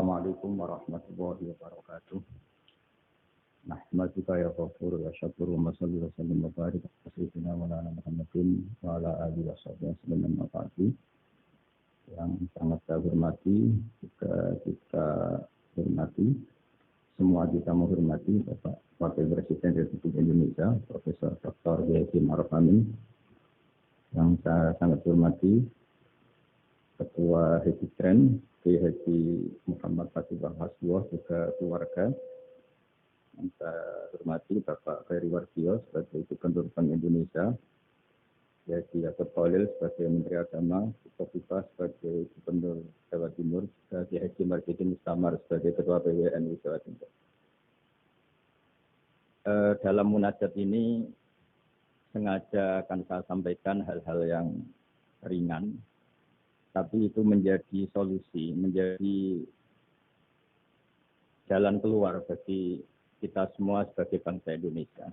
Assalamualaikum warahmatullahi wabarakatuh. Nahmaduka ya ghafur wa syakur wa salli wa sallim wa barik ala sayyidina wa ala Muhammadin wa ala alihi wa sahbihi yang sangat saya hormati, juga kita hormati, semua kita menghormati Bapak Wakil Presiden Republik Indonesia, Profesor Dr. Yai Ma'ruf Amin, yang saya sangat hormati, Ketua Hezitren, Haji Muhammad Fatih Hasbuah, juga keluarga. Yang saya hormati Bapak Ferry Wardio sebagai Gubernur Bank Indonesia, Haji Yaakob Khalil sebagai Menteri Agama, Kofifa sebagai Gubernur Jawa Timur, dan Haji Marjidin Mustamar sebagai Ketua PWNU Jawa Timur. Dalam munajat ini sengaja akan saya sampaikan hal-hal yang ringan, tapi itu menjadi solusi, menjadi jalan keluar bagi kita semua sebagai bangsa Indonesia.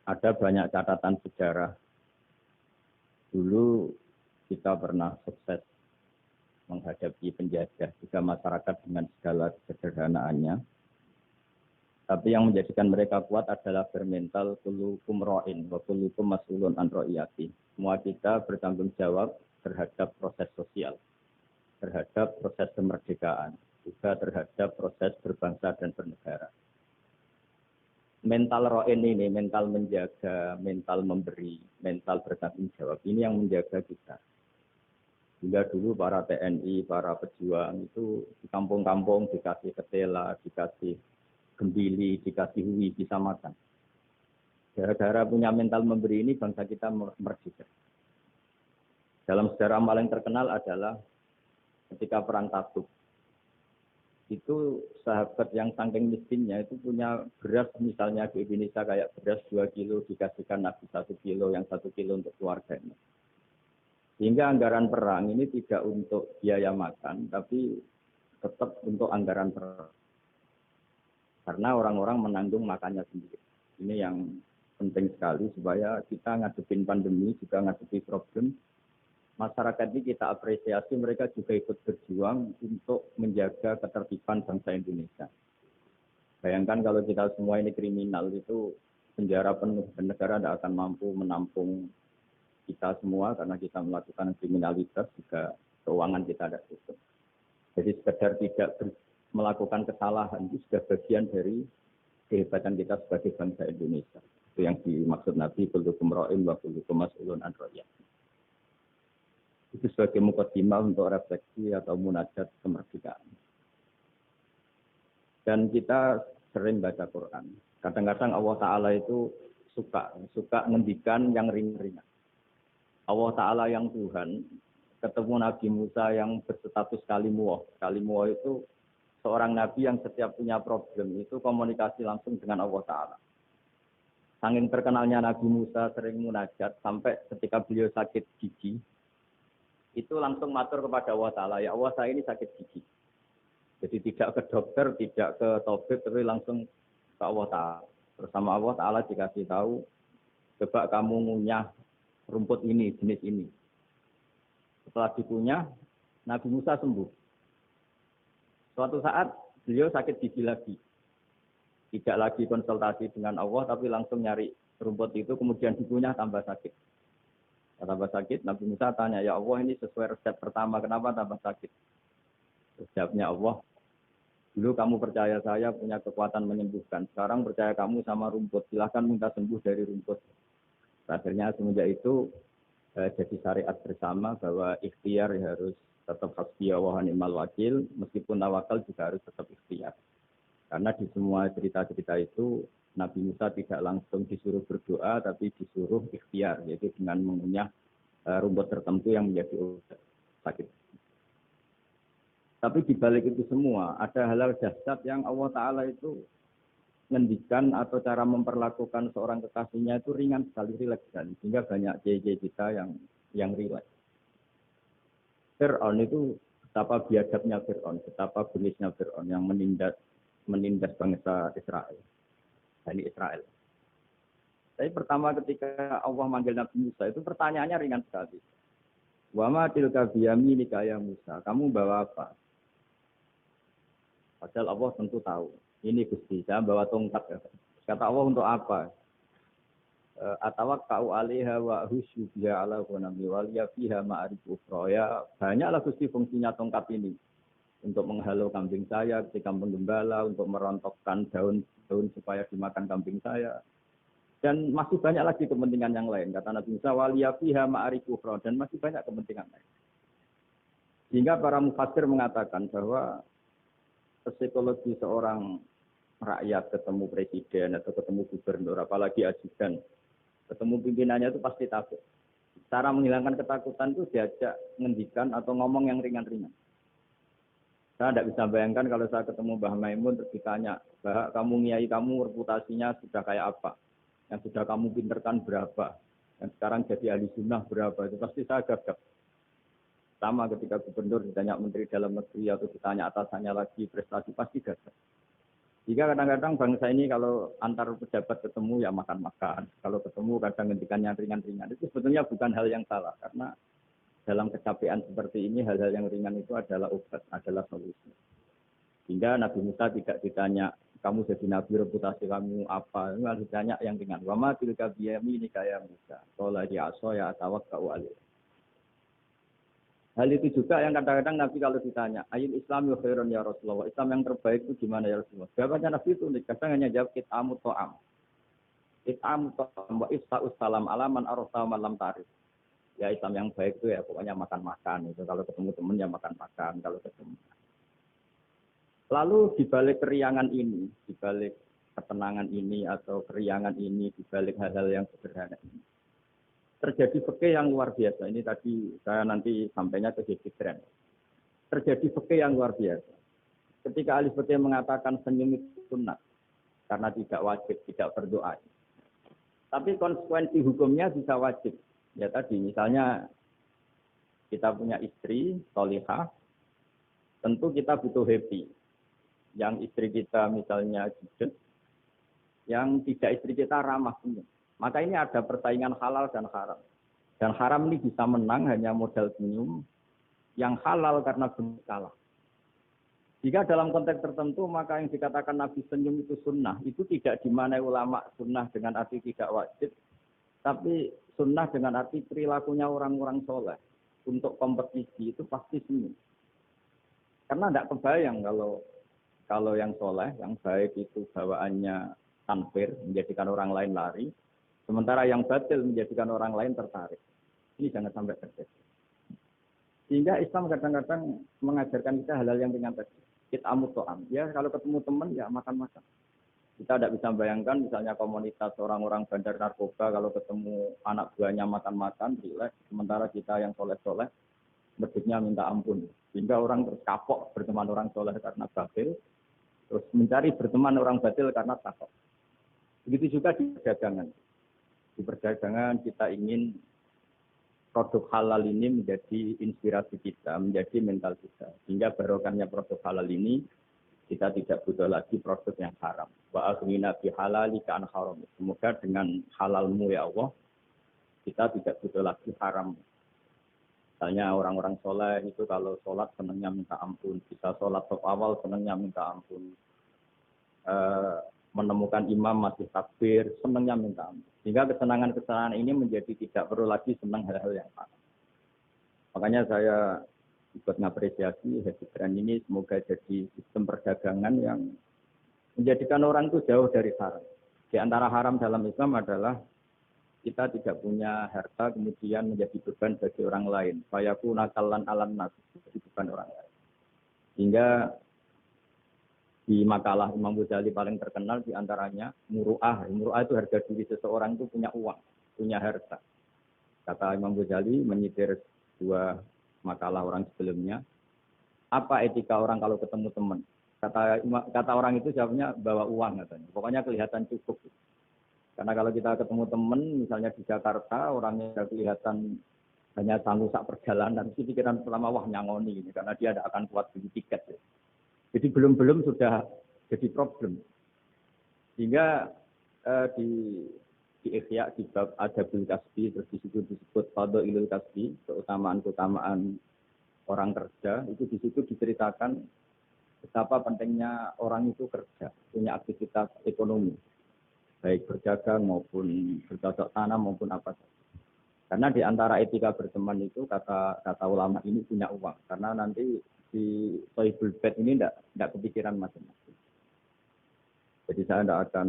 Ada banyak catatan sejarah. Dulu kita pernah sukses menghadapi penjajah, juga masyarakat dengan segala kesederhanaannya. Tapi yang menjadikan mereka kuat adalah bermental kullukum ra'in wa kullukum mas'ulun an ra'iyati. Semua kita bertanggung jawab terhadap proses sosial, terhadap proses kemerdekaan, juga terhadap proses berbangsa dan bernegara. Mental ra'in ini, mental menjaga, mental memberi, mental bertanggung jawab, ini yang menjaga kita. Hingga dulu para TNI, para pejuang itu di kampung-kampung dikasih ketela, dikasih gembili, dikasih hui, bisa makan. Gara-gara punya mental memberi ini, bangsa kita merdeka. Dalam sejarah paling terkenal adalah ketika Perang Tabuk. Itu sahabat yang saking miskinnya itu punya beras, misalnya di Indonesia kayak beras 2 kilo dikasihkan Nabi 1 kilo, yang 1 kilo untuk keluarganya. Sehingga anggaran perang ini tidak untuk biaya makan, tapi tetap untuk anggaran perang. Karena orang-orang menanggung makannya sendiri. Ini yang penting sekali supaya kita ngadepin pandemi, juga ngadepi problem. Masyarakat ini kita apresiasi, mereka juga ikut berjuang untuk menjaga ketertiban bangsa Indonesia. Bayangkan kalau kita semua ini kriminal, itu penjara penuh, dan negara tidak akan mampu menampung kita semua karena kita melakukan kriminalitas, juga keuangan kita ada tutup. Jadi sekedar tidak melakukan kesalahan itu sudah bagian dari kehebatan kita sebagai bangsa Indonesia. Itu yang dimaksud Nabi, kullukum ra'in wa kullukum mas'ulun an ra'iyati. Itu sebagai mukadimah untuk refleksi atau munajat kemerdekaan. Dan kita sering baca Quran. Kadang-kadang Allah Ta'ala itu suka ngendikan yang ringan-ringan. Allah Ta'ala yang Tuhan ketemu Nabi Musa yang berstatus kalimuwah. Kalimuwah itu seorang nabi yang setiap punya problem itu komunikasi langsung dengan Allah Ta'ala. Saking terkenalnya Nabi Musa sering munajat sampai ketika beliau sakit gigi, itu langsung matur kepada Allah Ta'ala, ya Allah saya ini sakit gigi. Jadi tidak ke dokter, tidak ke tabib, tapi langsung ke Allah Ta'ala. Bersama Allah Ta'ala dikasih tahu, coba kamu ngunyah rumput ini, jenis ini. Setelah dikunyah, Nabi Musa sembuh. Suatu saat beliau sakit gigi lagi. Tidak lagi konsultasi dengan Allah, tapi langsung nyari rumput itu, kemudian dikunyah tambah sakit. Tambah sakit, Nabi Musa tanya, ya Allah ini sesuai resep pertama, kenapa tambah sakit? Jawabnya Allah, dulu kamu percaya saya punya kekuatan menyembuhkan, sekarang percaya kamu sama rumput, silahkan minta sembuh dari rumput. Akhirnya semenjak itu jadi syariat bersama bahwa ikhtiar harus tetap hasbiyallah wa ni'mal wakil, meskipun tawakal juga harus tetap ikhtiar. Karena di semua cerita-cerita itu, Nabi Musa tidak langsung disuruh berdoa, tapi disuruh ikhtiar, yaitu dengan mengunyah rumput tertentu yang menjadi obat sakit. Tapi di balik itu semua, ada hal-hal dahsyat yang Allah Ta'ala itu ngendikan atau cara memperlakukan seorang kekasihnya itu ringan sekali, rileks sekali. Sehingga banyak kiai-kiai kita yang rileks. Fir'aun itu betapa biadabnya Fir'aun, betapa belisnya Fir'aun yang menindas bangsa Israel. Bani Israel. Tapi pertama ketika Allah manggil Nabi Musa itu pertanyaannya ringan sekali. Wa ma tilka biyaminika ya Musa, kamu bawa apa? Padahal Allah tentu tahu. Ini Gusti, saya bawa tongkat. Kata Allah untuk apa? Atawakkau 'alaiha wa husyu biha 'ala ghanami wal yafiha ma'arif ukhra. Ya, banyaklah Gusti fungsinya tongkat ini. Untuk menghalau kambing saya ketika menggembala, untuk merontokkan daun-daun supaya dimakan kambing saya. Dan masih banyak lagi kepentingan yang lain. Kata Nabi Musa, wal yafiha ma'arif ukhra, dan masih banyak kepentingan lain. Sehingga para mufassir mengatakan bahwa psikologi seorang rakyat ketemu presiden atau ketemu gubernur, apalagi ajudan, ketemu pimpinannya itu pasti takut. Cara menghilangkan ketakutan itu diajak ngendikan atau ngomong yang ringan-ringan. Saya tidak bisa bayangkan kalau saya ketemu Mbah Maimun terus ditanya, Mbah, kamu ngiyai kamu reputasinya sudah kayak apa? Yang sudah kamu pinterkan berapa? Yang sekarang jadi ahli sunnah berapa? Itu pasti saya gagap. Sama ketika gubernur ditanya menteri dalam negeri atau ditanya atasannya lagi prestasi pasti gagap. Jika kadang-kadang bangsa ini kalau antar pejabat ketemu ya makan-makan. Kalau ketemu kadang ngendikan yang ringan-ringan. Itu sebetulnya bukan hal yang salah. Karena dalam kecapean seperti ini hal-hal yang ringan itu adalah obat, adalah solusi. Sehingga Nabi Musa tidak ditanya, kamu jadi nabi reputasi kamu apa? Lalu ditanya yang ringan. Wa ma tilka biyami nikaya Musa. Qala di aso ya atawakkau alaihi. Hal itu juga yang kadang-kadang Nabi kalau ditanya, ayat Islam khairun ya Rasulullah, Islam yang terbaik itu gimana ya Rasulullah? Jawabannya Nabi itu unik, kadang hanya jawab it'amut ta'am. It'amut ta'am wa ifsa'us salam alaman arsa malam tarif. Ya Islam yang baik itu ya pokoknya makan-makan. Itu kalau ketemu teman ya makan-makan kalau ketemu. Lalu di balik keriangan ini, di balik ketenangan ini atau keriangan ini, di balik hal-hal yang sederhana ini, terjadi fikih yang luar biasa. Ini tadi saya nanti sampainya ke Hizkren. Terjadi fikih yang luar biasa. Ketika ahli fikih mengatakan senyum itu sunat karena tidak wajib, tidak berdoa. Tapi konsekuensi hukumnya bisa wajib. Ya tadi misalnya kita punya istri solihah, tentu kita butuh happy. Yang istri kita misalnya judes, yang tidak istri kita ramah senyum. Maka ini ada persaingan halal dan haram. Dan haram ini bisa menang hanya modal senyum. Yang halal karena benar kalah. Jika dalam konteks tertentu, maka yang dikatakan Nabi senyum itu sunnah. Itu tidak dimanai ulama sunnah dengan arti tidak wajib. Tapi sunnah dengan arti perilakunya orang-orang soleh. Untuk kompetisi itu pasti senyum. Karena tidak kebayang kalau yang soleh, yang baik itu bawaannya tanfir, menjadikan orang lain lari. Sementara yang batil menjadikan orang lain tertarik. Ini jangan sampai terjadi. Sehingga Islam kadang-kadang mengajarkan kita hal-hal yang ringan tadi. Kit'amut to'am. Ya kalau ketemu teman ya makan-makan. Kita tidak bisa bayangkan misalnya komunitas orang-orang bandar narkoba kalau ketemu anak buahnya makan-makan, rileks. Sementara kita yang soleh-soleh, meditnya minta ampun. Sehingga orang terus kapok berteman orang soleh karena batil. Terus mencari berteman orang batil karena takut. Begitu juga di perdagangan. Di perdagangan kita ingin produk halal ini menjadi inspirasi kita, menjadi mental kita. Sehingga barokahnya produk halal ini, kita tidak butuh lagi produk yang haram. Wa aghnina bi halalika an haram. Semoga dengan halalmu ya Allah, kita tidak butuh lagi haram. Misalnya orang-orang soleh itu kalau sholat senangnya minta ampun. Bisa sholat top awal senangnya minta ampun. Menemukan imam masih takbir, senangnya minta ampun. Sehingga kesenangan-kesenangan ini menjadi tidak perlu lagi senang hal-hal yang haram. Makanya saya ikut mengapresiasi Hizkren ini semoga jadi sistem perdagangan yang menjadikan orang itu jauh dari haram. Di antara haram dalam Islam adalah kita tidak punya harta kemudian menjadi beban bagi orang lain. Fayaku nakalan alam nas, jadi beban orang lain. Sehingga di makalah Imam Ghazali paling terkenal diantaranya muru'ah. Muru'ah itu harga diri seseorang itu punya uang, punya harta. Kata Imam Ghazali menyitir dua makalah orang sebelumnya. Apa etika orang kalau ketemu teman? Kata orang itu jawabnya bawa uang katanya. Pokoknya kelihatan cukup. Karena kalau kita ketemu teman, misalnya di Jakarta, orangnya kelihatan hanya sanggup sak perjalanan, itu pikiran selama wah nyangoni, karena dia tidak akan kuat beli tiket. Jadi belum sudah jadi problem. Sehingga di Ihya di bab Adabul Kasbi terus di situ disebut Fadhailul Kasbi, keutamaan-keutamaan orang kerja, itu di situ diceritakan betapa pentingnya orang itu kerja, punya aktivitas ekonomi, baik berdagang maupun bercocok tanam maupun apa saja. Karena di antara etika berteman itu kata ulama ini punya uang. Karena nanti si Sohibul Bed ini tidak kepikiran masing-masing. Jadi saya tidak akan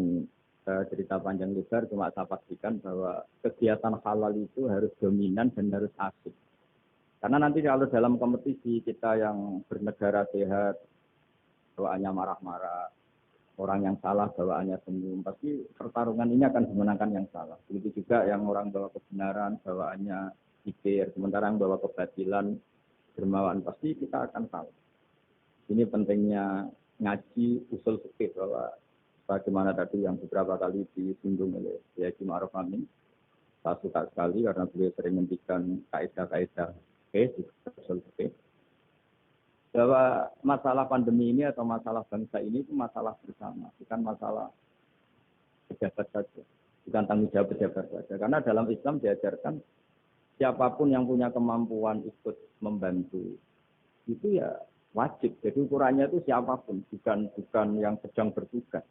cerita panjang lebar, cuma saya pastikan bahwa kegiatan halal itu harus dominan dan harus asik. Karena nanti kalau dalam kompetisi kita yang bernegara sehat, bawaannya marah-marah, orang yang salah bawaannya senyum, pasti pertarungan ini akan dimenangkan yang salah. Begitu juga yang orang bawa kebenaran bawaannya pikir, sementara yang bawa kebatilan dermawan, pasti kita akan salah. Ini pentingnya ngaji usul fikih, bahwa bagaimana tadi yang beberapa kali disinggung oleh Kiai Ma'ruf Amin. Saya suka sekali karena beliau sering menghentikan kaidah-kaidah usul fikih. Bahwa masalah pandemi ini atau masalah bangsa ini itu masalah bersama, bukan masalah pejabat saja, bukan tanggung jawab pejabat saja. Karena dalam Islam diajarkan siapapun yang punya kemampuan ikut membantu itu ya wajib. Jadi ukurannya itu siapapun, bukan yang sedang bertugas.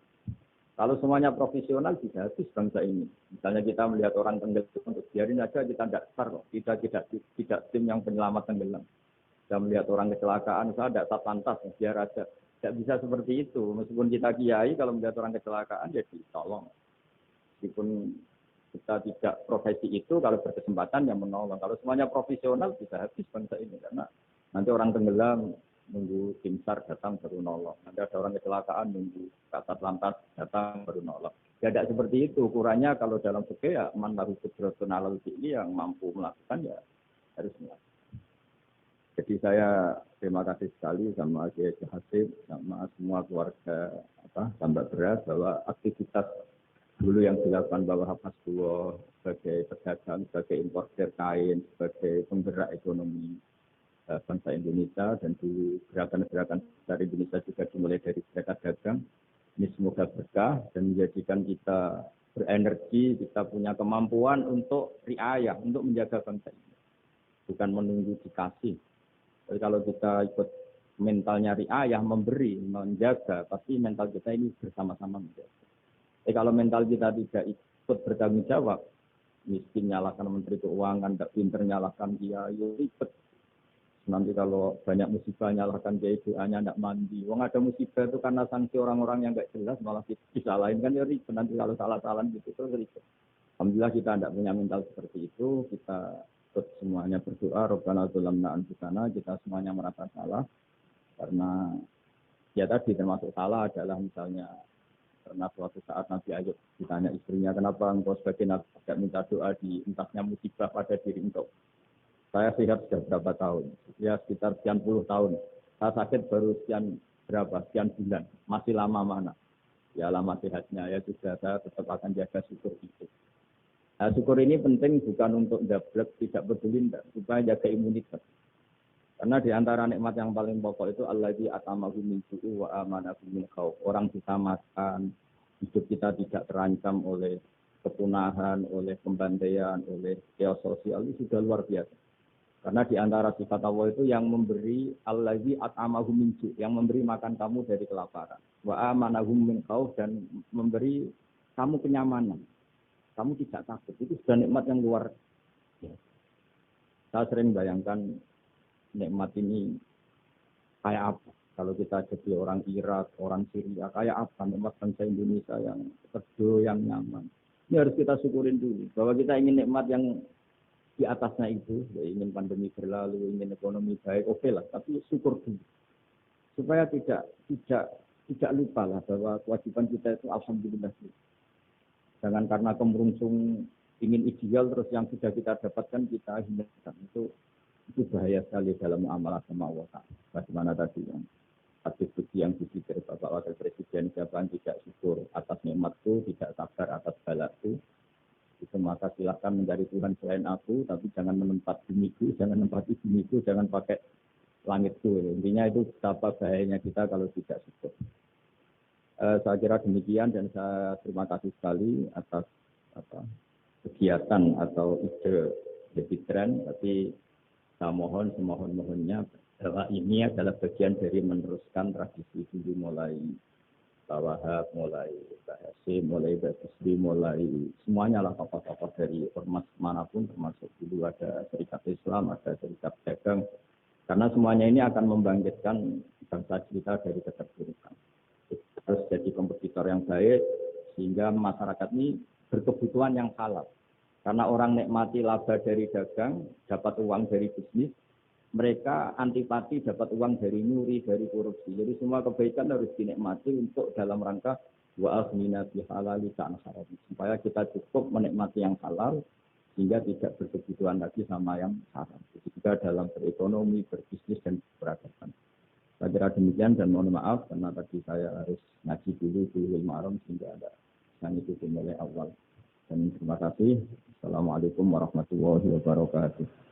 Kalau semuanya profesional bisa habis bangsa ini. Misalnya kita melihat orang tenggelam, untuk biarin aja kita tidak start, tidak tim yang penyelamat tenggelam. Saya melihat orang kecelakaan, saya tidak satlantas, biar aja. Tidak bisa seperti itu. Meskipun kita kiai, kalau melihat orang kecelakaan, ya ditolong. Meskipun kita tidak profesi itu, kalau berkesempatan ya menolong. Kalau semuanya profesional, bisa habis bangsa ini. Karena nanti orang tenggelam, nunggu tim SAR datang baru nolong. Nanti ada orang kecelakaan, nunggu satlantas datang baru nolong. Ya tidak seperti itu. Ukurannya kalau dalam fikih, ya man lahu qudratun alal fi'li, yang mampu melakukan, ya harus melakukan. Jadi saya terima kasih sekali sama Kiai Hasib, sama semua keluarga Tambak Beras, bahwa aktivitas dulu yang dilakukan bahwa Hapas Duo sebagai pedagang, sebagai importer kain, sebagai penggerak ekonomi bangsa Indonesia, dan dulu gerakan-gerakan dari Indonesia juga dimulai dari serikat dagang. Ini semoga berkah dan menjadikan kita berenergi, kita punya kemampuan untuk riayah, untuk menjaga bangsa ini. Bukan menunggu dikasih. Jadi kalau kita ikut mentalnya riayah, memberi, menjaga, pasti mental kita ini bersama-sama menjaga. Kalau mental kita tidak ikut bertanggung jawab, miskin nyalakan Menteri Keuangan, tidak pinter nyalakan kiai, ribet. Nanti kalau banyak musibah nyalakan kiai, doanya tidak mandi. Wong ada musibah itu karena sanksi orang-orang yang nggak jelas, malah disalahin kan ya ribet. Nanti kalau salah-salahan gitu itu ribet. Alhamdulillah kita tidak punya mental seperti itu. Kita semuanya berdoa, Rabbana dzalamna anfusana, kita semuanya merasa salah. Karena ya tadi termasuk salah adalah misalnya karena suatu saat Nabi Ayub ditanya istrinya, kenapa engkau sebagai Nabi tidak minta doa di entasnya musibah pada diri engkau? Saya sehat sudah berapa tahun? Ya sekitar sekian puluh tahun. Saya sakit baru sekian bulan. Masih lama mana? Ya lama sehatnya, ya sudah, saya tetap akan jaga syukur itu. Nah, syukur ini penting bukan untuk dablek, tidak peduli, supaya jaga imunitas. Karena di antara nikmat yang paling pokok itu allazi atamahu min ju'u wa amanahu min khauf. Orang bisa makan, hidup kita tidak terancam oleh kepunahan, oleh pembantaian, oleh chaos sosial, itu sudah luar biasa. Karena di antara sifat Allah itu yang memberi allazi atamahu min ju', yang memberi makan kamu dari kelaparan. Wa amanahu min khauf, dan memberi kamu kenyamanan. Kamu tidak takut. Itu sudah nikmat yang luar biasa. Saya sering bayangkan nikmat ini kayak apa. Kalau kita jadi orang Irak, orang Syria, kayak apa nikmat bangsa Indonesia yang teduh, yang nyaman. Ini harus kita syukurin dulu. Bahwa kita ingin nikmat yang di atasnya itu, ya ingin pandemi berlalu, ingin ekonomi baik, oke lah. Tapi syukur dulu. Supaya tidak lupa lah bahwa kewajiban kita itu alhamdulillah. Jangan karena kemerungsung ingin ideal terus yang sudah kita dapatkan kita hindarkan. Itu bahaya sekali dalam muamalah sama Allah. Bagaimana tadi yang hadis yang dikir Bapak Wakil Presiden, siapa yang tidak syukur atas nikmatku, tidak sabar atas balaku, itu maka silahkan mencari Tuhan selain aku, tapi jangan menempat bumiku, jangan menempati bumiku, jangan pakai langitku. Intinya itu betapa bahayanya kita kalau tidak syukur. Saya kira demikian, dan saya terima kasih sekali atas kegiatan atau ide jadi tren, tapi saya mohon semohon-mohonnya bahwa ini adalah bagian dari meneruskan tradisi dulu mulai Wahab, mulai Hasim, mulai Basri, mulai semuanya lah tokoh-tokoh dari ormas manapun, termasuk dulu ada Serikat Islam, ada Serikat Dagang, karena semuanya ini akan membangkitkan bangsa kita dari keterpurukan. Harus jadi kompetitor yang baik, sehingga masyarakat ini berkebutuhan yang halal. Karena orang nikmati laba dari dagang, dapat uang dari bisnis, mereka antipati dapat uang dari nyuri, dari korupsi. Jadi semua kebaikan harus dinikmati untuk dalam rangka wa aghnina bi halali ta'an haram. Supaya kita cukup menikmati yang halal sehingga tidak berkebutuhan lagi sama yang haram. Jadi juga dalam berekonomi, berbisnis dan beragam. Saya kira demikian dan mohon maaf karena tadi saya harus ngaji dulu di Marom sehingga ada yang itu mulai awal. Dan terima kasih. Assalamualaikum warahmatullahi wabarakatuh.